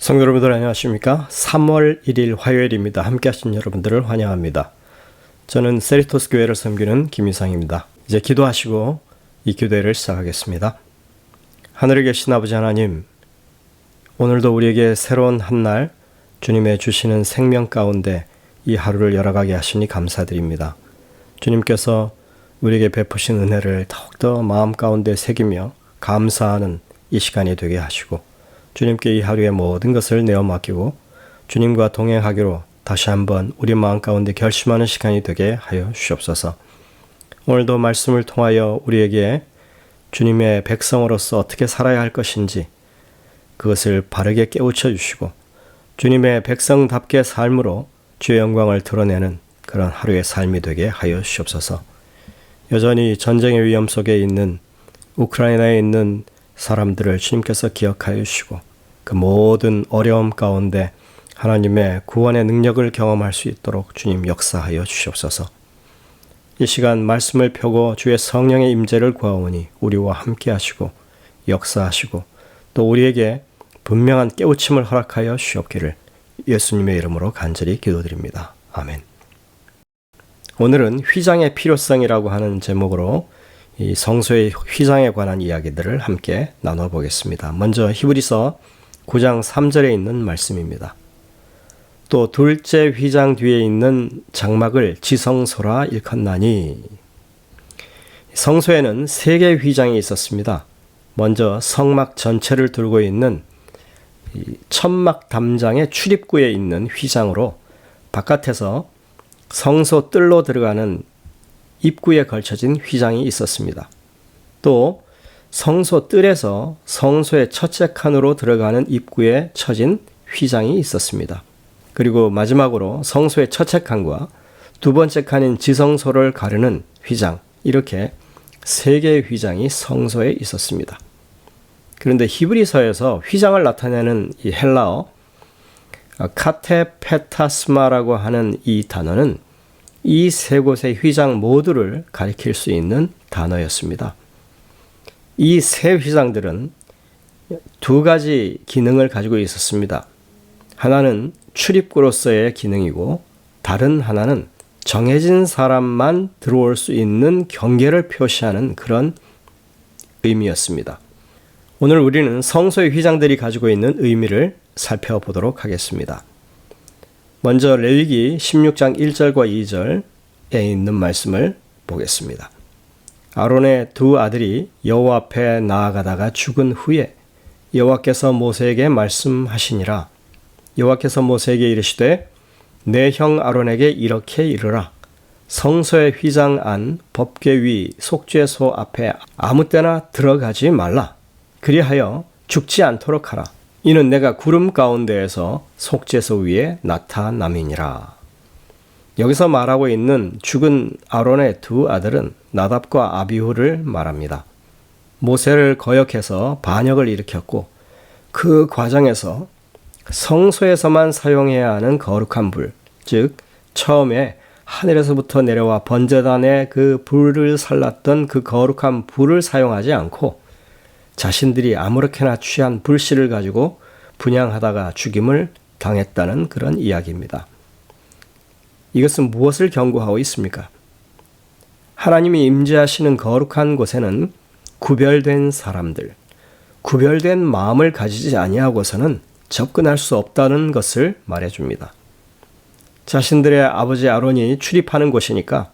성도 여러분들 안녕하십니까? 3월 1일 화요일입니다. 함께 하신 여러분들을 환영합니다. 저는 세리토스 교회를 섬기는 김희상입니다. 이제 기도하시고 이 기도회를 시작하겠습니다. 하늘에 계신 아버지 하나님, 오늘도 우리에게 새로운 한날 주님의 주시는 생명 가운데 이 하루를 열어가게 하시니 감사드립니다. 주님께서 우리에게 베푸신 은혜를 더욱더 마음 가운데 새기며 감사하는 이 시간이 되게 하시고, 주님께 이 하루의 모든 것을 내어 맡기고 주님과 동행하기로 다시 한번 우리 마음 가운데 결심하는 시간이 되게 하여 주시옵소서. 오늘도 말씀을 통하여 우리에게 주님의 백성으로서 어떻게 살아야 할 것인지 그것을 바르게 깨우쳐 주시고, 주님의 백성답게 삶으로 주의 영광을 드러내는 그런 하루의 삶이 되게 하여 주시옵소서. 여전히 전쟁의 위험 속에 있는 우크라이나에 있는 사람들을 주님께서 기억하여 주시고, 그 모든 어려움 가운데 하나님의 구원의 능력을 경험할 수 있도록 주님 역사하여 주시옵소서. 이 시간 말씀을 펴고 주의 성령의 임재를 구하오니 우리와 함께 하시고 역사하시고 또 우리에게 분명한 깨우침을 허락하여 주시옵기를 예수님의 이름으로 간절히 기도드립니다. 아멘. 오늘은 휘장의 필요성이라고 하는 제목으로 이 성소의 휘장에 관한 이야기들을 함께 나눠보겠습니다. 먼저 히브리서 9장 3절에 있는 말씀입니다. 또 둘째 휘장 뒤에 있는 장막을 지성소라 일컫나니. 성소에는 3개의 휘장이 있었습니다. 먼저 성막 전체를 둘고 있는 천막 담장의 출입구에 있는 휘장으로, 바깥에서 성소 뜰로 들어가는 입구에 걸쳐진 휘장이 있었습니다. 또 성소 뜰에서 성소의 첫째 칸으로 들어가는 입구에 쳐진 휘장이 있었습니다. 그리고 마지막으로 성소의 첫째 칸과 두 번째 칸인 지성소를 가르는 휘장, 이렇게 3개의 휘장이 성소에 있었습니다. 그런데 히브리서에서 휘장을 나타내는 이 헬라어 카테페타스마라고 하는 이 단어는 이 3곳의 휘장 모두를 가리킬 수 있는 단어였습니다. 이 3 휘장들은 2가지 기능을 가지고 있었습니다. 하나는 출입구로서의 기능이고, 다른 하나는 정해진 사람만 들어올 수 있는 경계를 표시하는 그런 의미였습니다. 오늘 우리는 성소의 휘장들이 가지고 있는 의미를 살펴보도록 하겠습니다. 먼저 레위기 16장 1절과 2절에 있는 말씀을 보겠습니다. 아론의 2 아들이 여호와 앞에 나아가다가 죽은 후에 여호와께서 모세에게 말씀하시니라. 여호와께서 모세에게 이르시되 내 형 아론에게 이렇게 이르라. 성소의 휘장 안 법궤 위 속죄소 앞에 아무 때나 들어가지 말라. 그리하여 죽지 않도록 하라. 이는 내가 구름 가운데에서 속죄소 위에 나타남이니라. 여기서 말하고 있는 죽은 아론의 2 아들은 나답과 아비후를 말합니다. 모세를 거역해서 반역을 일으켰고, 그 과정에서 성소에서만 사용해야 하는 거룩한 불, 즉 처음에 하늘에서부터 내려와 번제단에 그 불을 살랐던 그 거룩한 불을 사용하지 않고 자신들이 아무렇게나 취한 불씨를 가지고 분향하다가 죽임을 당했다는 그런 이야기입니다. 이것은 무엇을 경고하고 있습니까? 하나님이 임재하시는 거룩한 곳에는 구별된 사람들, 구별된 마음을 가지지 아니하고서는 접근할 수 없다는 것을 말해줍니다. 자신들의 아버지 아론이 출입하는 곳이니까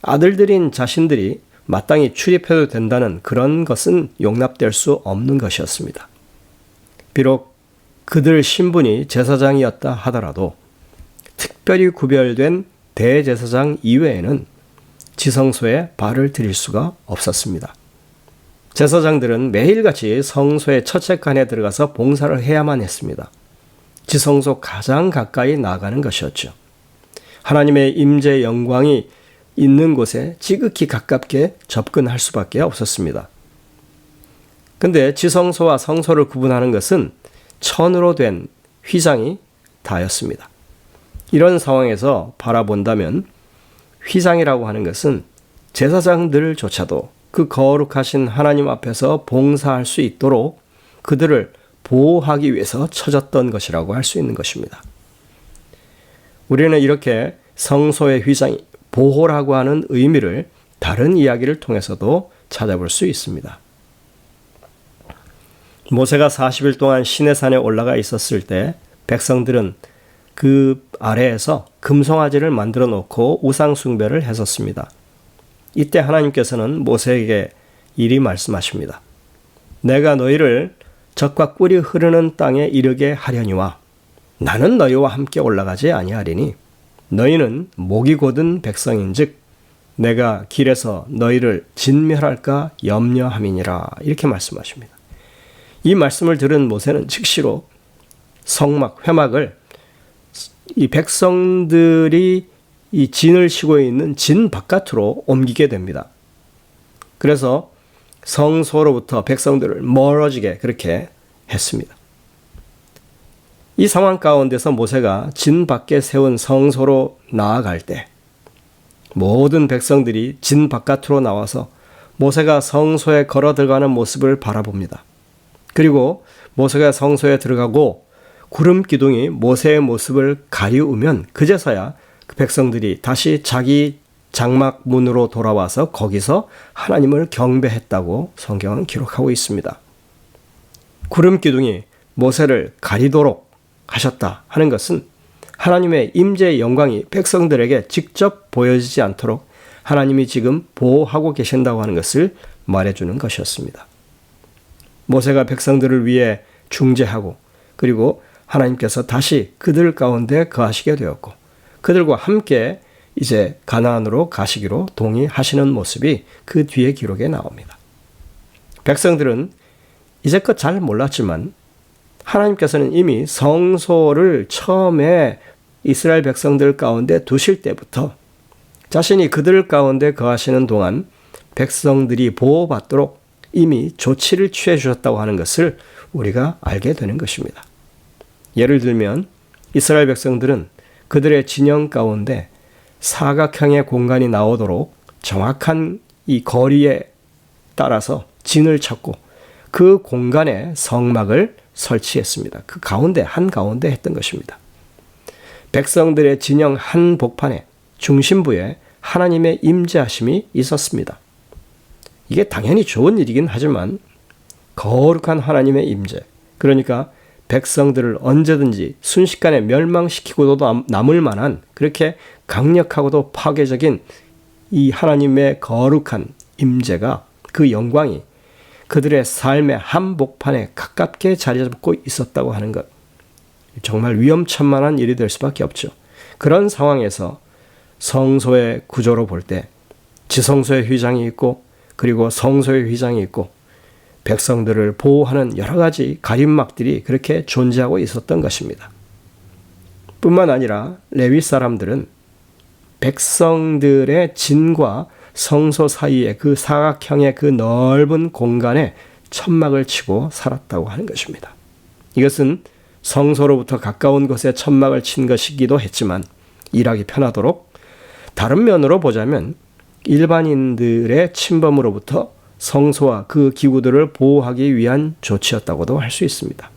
아들들인 자신들이 마땅히 출입해도 된다는 그런 것은 용납될 수 없는 것이었습니다. 비록 그들 신분이 제사장이었다 하더라도 특별히 구별된 대제사장 이외에는 지성소에 발을 들일 수가 없었습니다. 제사장들은 매일같이 성소의 첫째 칸에 들어가서 봉사를 해야만 했습니다. 지성소 가장 가까이 나가는 것이었죠. 하나님의 임재 영광이 있는 곳에 지극히 가깝게 접근할 수밖에 없었습니다. 근데 지성소와 성소를 구분하는 것은 천으로 된 휘장이 다였습니다. 이런 상황에서 바라본다면 휘장이라고 하는 것은 제사장들조차도 그 거룩하신 하나님 앞에서 봉사할 수 있도록 그들을 보호하기 위해서 쳐졌던 것이라고 할 수 있는 것입니다. 우리는 이렇게 성소의 휘장이 보호라고 하는 의미를 다른 이야기를 통해서도 찾아볼 수 있습니다. 모세가 40일 동안 시내산에 올라가 있었을 때 백성들은 그 아래에서 금송아지를 만들어 놓고 우상 숭배를 했었습니다. 이때 하나님께서는 모세에게 이리 말씀하십니다. 내가 너희를 젖과 꿀이 흐르는 땅에 이르게 하려니와 나는 너희와 함께 올라가지 아니하리니 너희는 목이 곧은 백성인즉 내가 길에서 너희를 진멸할까 염려함이니라. 이렇게 말씀하십니다. 이 말씀을 들은 모세는 즉시로 성막, 회막을 이 백성들이 이 진을 치고 있는 진 바깥으로 옮기게 됩니다. 그래서 성소로부터 백성들을 멀어지게 그렇게 했습니다. 이 상황 가운데서 모세가 진 밖에 세운 성소로 나아갈 때 모든 백성들이 진 바깥으로 나와서 모세가 성소에 걸어 들어가는 모습을 바라봅니다. 그리고 모세가 성소에 들어가고 구름 기둥이 모세의 모습을 가리우면 그제서야 그 백성들이 다시 자기 장막 문으로 돌아와서 거기서 하나님을 경배했다고 성경은 기록하고 있습니다. 구름 기둥이 모세를 가리도록 하셨다 하는 것은 하나님의 임재의 영광이 백성들에게 직접 보여지지 않도록 하나님이 지금 보호하고 계신다고 하는 것을 말해주는 것이었습니다. 모세가 백성들을 위해 중재하고 그리고 하나님께서 다시 그들 가운데 거하시게 되었고 그들과 함께 이제 가나안으로 가시기로 동의하시는 모습이 그 뒤에 기록에 나옵니다. 백성들은 이제껏 잘 몰랐지만 하나님께서는 이미 성소를 처음에 이스라엘 백성들 가운데 두실 때부터 자신이 그들 가운데 거하시는 동안 백성들이 보호받도록 이미 조치를 취해 주셨다고 하는 것을 우리가 알게 되는 것입니다. 예를 들면 이스라엘 백성들은 그들의 진영 가운데 사각형의 공간이 나오도록 정확한 이 거리에 따라서 진을 쳤고 그 공간에 성막을 설치했습니다. 그 가운데 한가운데 했던 것입니다. 백성들의 진영 한 복판에 중심부에 하나님의 임재하심이 있었습니다. 이게 당연히 좋은 일이긴 하지만 거룩한 하나님의 임재, 그러니까 백성들을 언제든지 순식간에 멸망시키고도 남을 만한 그렇게 강력하고도 파괴적인 이 하나님의 거룩한 임재가 그 영광이 그들의 삶의 한복판에 가깝게 자리 잡고 있었다고 하는 것. 정말 위험천만한 일이 될 수밖에 없죠. 그런 상황에서 성소의 구조로 볼 때 지성소의 휘장이 있고 그리고 성소의 휘장이 있고 백성들을 보호하는 여러 가지 가림막들이 그렇게 존재하고 있었던 것입니다. 뿐만 아니라 레위 사람들은 백성들의 진과 성소 사이에 그 사각형의 그 넓은 공간에 천막을 치고 살았다고 하는 것입니다. 이것은 성소로부터 가까운 곳에 천막을 친 것이기도 했지만 일하기 편하도록 다른 면으로 보자면 일반인들의 침범으로부터 성소와 그 기구들을 보호하기 위한 조치였다고도 할 수 있습니다.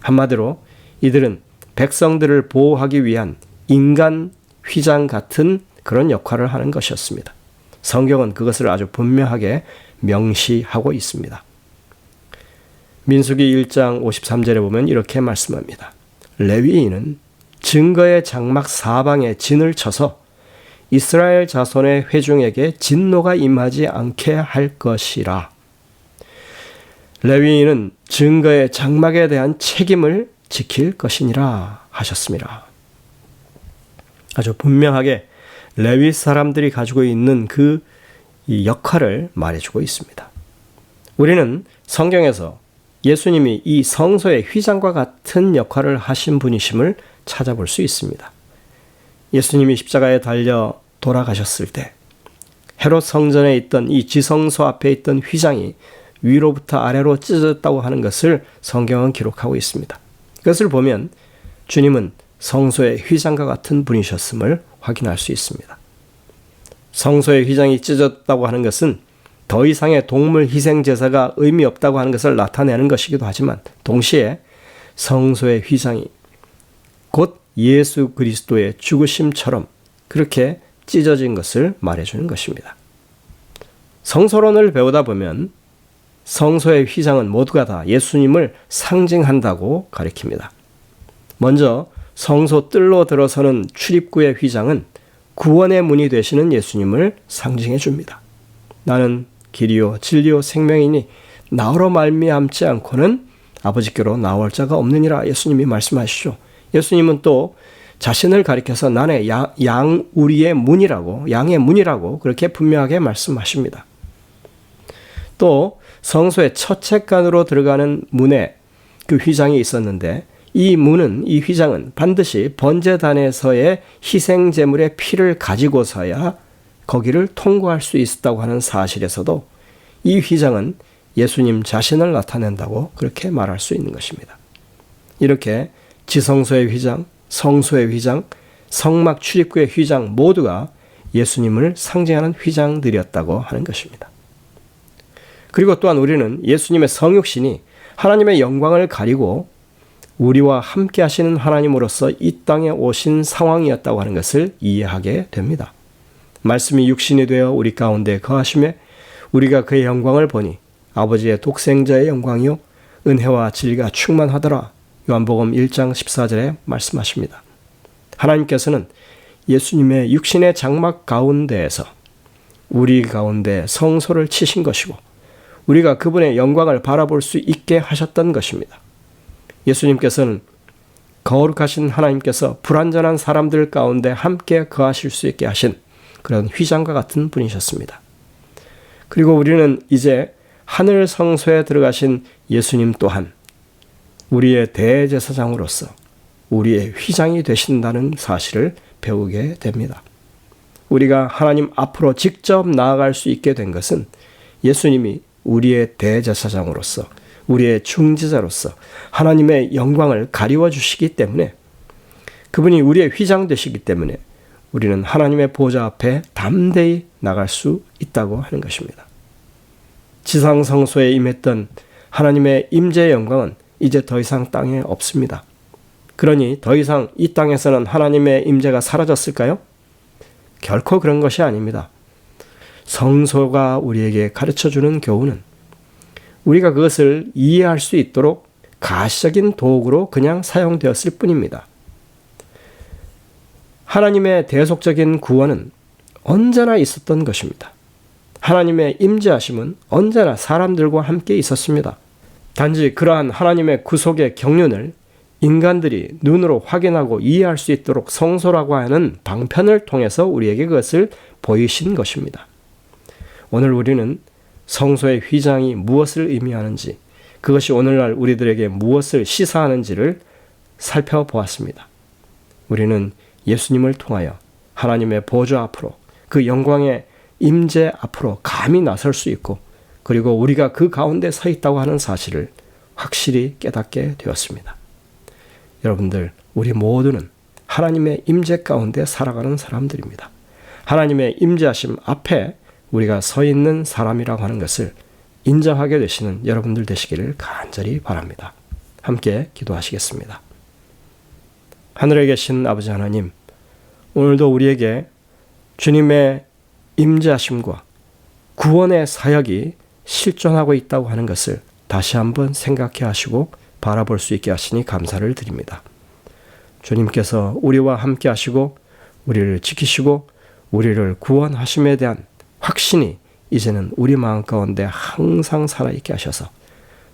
한마디로 이들은 백성들을 보호하기 위한 인간 휘장 같은 그런 역할을 하는 것이었습니다. 성경은 그것을 아주 분명하게 명시하고 있습니다. 민수기 1장 53절에 보면 이렇게 말씀합니다. 레위인은 증거의 장막 사방에 진을 쳐서 이스라엘 자손의 회중에게 진노가 임하지 않게 할 것이라. 레위인은 증거의 장막에 대한 책임을 지킬 것이니라 하셨습니다. 아주 분명하게 레위 사람들이 가지고 있는 그 역할을 말해주고 있습니다. 우리는 성경에서 예수님이 이 성소의 휘장과 같은 역할을 하신 분이심을 찾아볼 수 있습니다. 예수님이 십자가에 달려 돌아가셨을 때 헤롯 성전에 있던 이 지성소 앞에 있던 휘장이 위로부터 아래로 찢어졌다고 하는 것을 성경은 기록하고 있습니다. 그것을 보면 주님은 성소의 휘장과 같은 분이셨음을 확인할 수 있습니다. 성소의 휘장이 찢어졌다고 하는 것은 더 이상의 동물 희생 제사가 의미 없다고 하는 것을 나타내는 것이기도 하지만 동시에 성소의 휘장이 곧 예수 그리스도의 죽으심처럼 그렇게 찢어진 것을 말해주는 것입니다. 성서론을 배우다 보면 성소의 휘장은 모두가 다 예수님을 상징한다고 가리킵니다. 먼저 성소 뜰로 들어서는 출입구의 휘장은 구원의 문이 되시는 예수님을 상징해 줍니다. 나는 길이요 진리요 생명이니 나로 말미암지 않고는 아버지께로 나올 자가 없느니라 예수님이 말씀하시죠. 예수님은 또 자신을 가리켜서 나는 양우리의 문이라고, 양의 문이라고 그렇게 분명하게 말씀하십니다. 또 성소의 첫책간으로 들어가는 문에 그 휘장이 있었는데 이 휘장은 반드시 번제단에서의 희생제물의 피를 가지고서야 거기를 통과할 수 있었다고 하는 사실에서도 이 휘장은 예수님 자신을 나타낸다고 그렇게 말할 수 있는 것입니다. 이렇게 지성소의 휘장, 성소의 휘장, 성막 출입구의 휘장 모두가 예수님을 상징하는 휘장들이었다고 하는 것입니다. 그리고 또한 우리는 예수님의 성육신이 하나님의 영광을 가리고 우리와 함께 하시는 하나님으로서 이 땅에 오신 상황이었다고 하는 것을 이해하게 됩니다. 말씀이 육신이 되어 우리 가운데 거하심에 우리가 그의 영광을 보니 아버지의 독생자의 영광이요 은혜와 진리가 충만하더라. 요한복음 1장 14절에 말씀하십니다. 하나님께서는 예수님의 육신의 장막 가운데에서 우리 가운데 성소를 치신 것이고 우리가 그분의 영광을 바라볼 수 있게 하셨던 것입니다. 예수님께서는 거룩하신 하나님께서 불완전한 사람들 가운데 함께 거하실 수 있게 하신 그런 휘장과 같은 분이셨습니다. 그리고 우리는 이제 하늘 성소에 들어가신 예수님 또한 우리의 대제사장으로서 우리의 휘장이 되신다는 사실을 배우게 됩니다. 우리가 하나님 앞으로 직접 나아갈 수 있게 된 것은 예수님이 우리의 대제사장으로서 우리의 중지자로서 하나님의 영광을 가리워 주시기 때문에 그분이 우리의 휘장 되시기 때문에 우리는 하나님의 보좌 앞에 담대히 나갈 수 있다고 하는 것입니다. 지상 성소에 임했던 하나님의 임재의 영광은 이제 더 이상 땅에 없습니다. 그러니 더 이상 이 땅에서는 하나님의 임재가 사라졌을까요? 결코 그런 것이 아닙니다. 성소가 우리에게 가르쳐주는 교훈은 우리가 그것을 이해할 수 있도록 가시적인 도구로 그냥 사용되었을 뿐입니다. 하나님의 대속적인 구원은 언제나 있었던 것입니다. 하나님의 임재하심은 언제나 사람들과 함께 있었습니다. 단지 그러한 하나님의 구속의 경륜을 인간들이 눈으로 확인하고 이해할 수 있도록 성소라고 하는 방편을 통해서 우리에게 그것을 보이신 것입니다. 오늘 우리는 성소의 휘장이 무엇을 의미하는지, 그것이 오늘날 우리들에게 무엇을 시사하는지를 살펴보았습니다. 우리는 예수님을 통하여 하나님의 보좌 앞으로 그 영광의 임재 앞으로 감히 나설 수 있고 그리고 우리가 그 가운데 서 있다고 하는 사실을 확실히 깨닫게 되었습니다. 여러분들, 우리 모두는 하나님의 임재 가운데 살아가는 사람들입니다. 하나님의 임재하심 앞에 우리가 서 있는 사람이라고 하는 것을 인정하게 되시는 여러분들 되시기를 간절히 바랍니다. 함께 기도하시겠습니다. 하늘에 계신 아버지 하나님, 오늘도 우리에게 주님의 임재하심과 구원의 사역이 실존하고 있다고 하는 것을 다시 한번 생각해 하시고 바라볼 수 있게 하시니 감사를 드립니다. 주님께서 우리와 함께 하시고 우리를 지키시고 우리를 구원하심에 대한 확신이 이제는 우리 마음 가운데 항상 살아있게 하셔서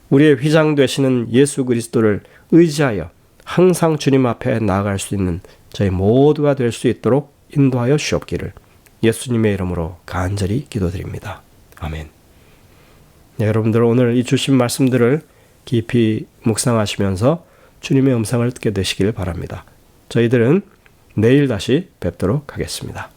우리의 휘장 되시는 예수 그리스도를 의지하여 항상 주님 앞에 나아갈 수 있는 저희 모두가 될 수 있도록 인도하여 주옵기를 예수님의 이름으로 간절히 기도드립니다. 아멘. 네, 여러분들 오늘 이 주신 말씀들을 깊이 묵상하시면서 주님의 음성을 듣게 되시길 바랍니다. 저희들은 내일 다시 뵙도록 하겠습니다.